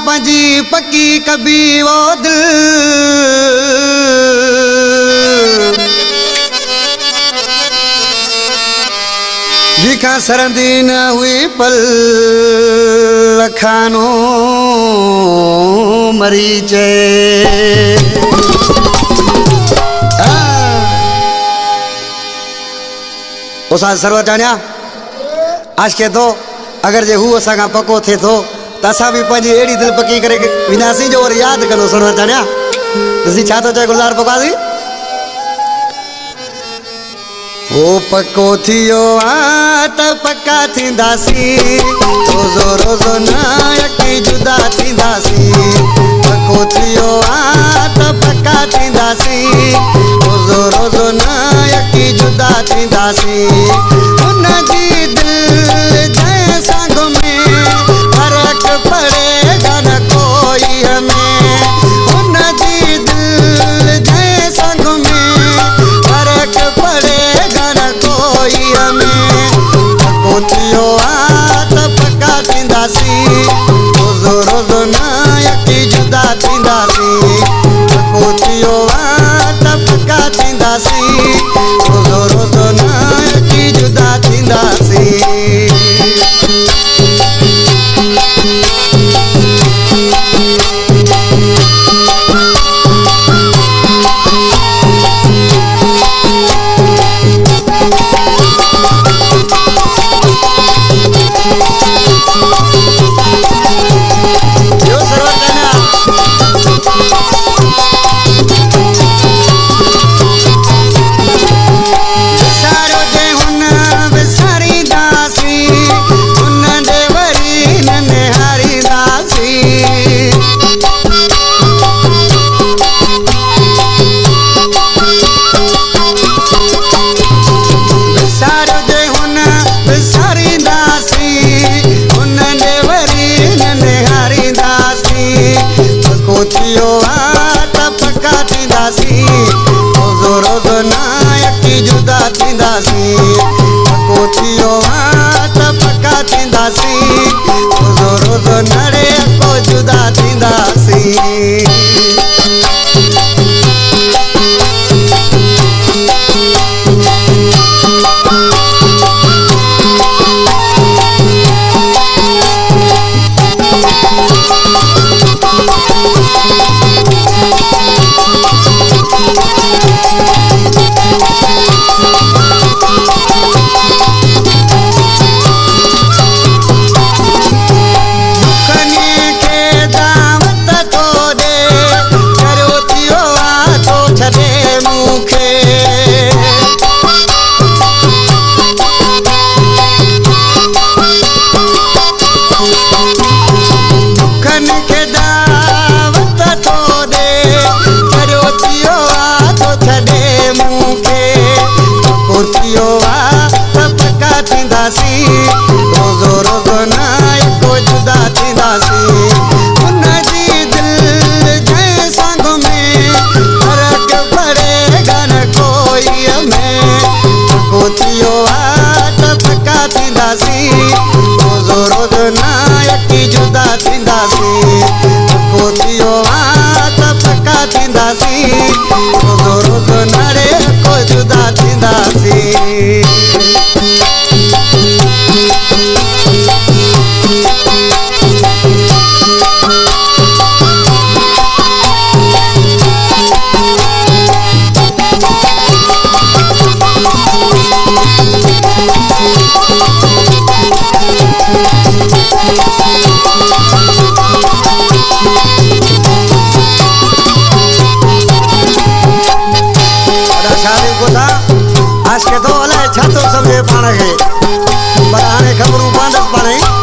पंजी पक्की कभी वो दिल जिखा सरंदी न हुई पल लखानो मरीचे उसा सर्व जानिया आज के तो अगर जे हु असा का पको थे तो तसा भी पंजी एड़ी दिल पक्की करे विनासी जो और याद करो सुनो जानिया तुसी छा तो चाहे गुलजार पकासी ओ पको थियो आ त पक्का थींदासी रोज़ो रोज़ो ना यकी जुदा थींदासी पको थियो आ त पक्का थींदासी रोज़ो रोज़ो ना यकी जुदा थींदासी उन जी दिल जैसा घुमे फर्क पड़ेगा न कोई हमें उन जी दिल जैसा घुमे फर्क पड़ेगा न कोई हमें पको थियो आ त पक्का थींदासी रोज़ो रोज़ो ना यकी जुदा थींदासी पको थियो आ त पक्का थींदासी रोज़ो रोज़ो ना यकी जुदा थींदासी थियो आ त पक्का थींदासी रोज़ो रोज़ो ना यकी जुदा थींदासी पको थियो आ त पक्का थींदासी रोज़ो रोज़ो नड़े को जुदा थींदासी रोज़ो रोज़ो ना को जुदा थींदासी उन जी दिल जैसा घुमे फर्क पड़ेगा न कोई हमें पको थियो आ त पक्का थींदासी रोज़ो रोज़ो ना यकी जुदा थींदासी पको थियो आ त पक्का थींदासी रोज़ो रोज़ो नड़े को जुदा थींदासी ॻाल्हियूं कोठा आशिक़ थो अलाए छा थो सम्झे पाण खे पर हाणे ख़बरूं पवंदसि पाण ई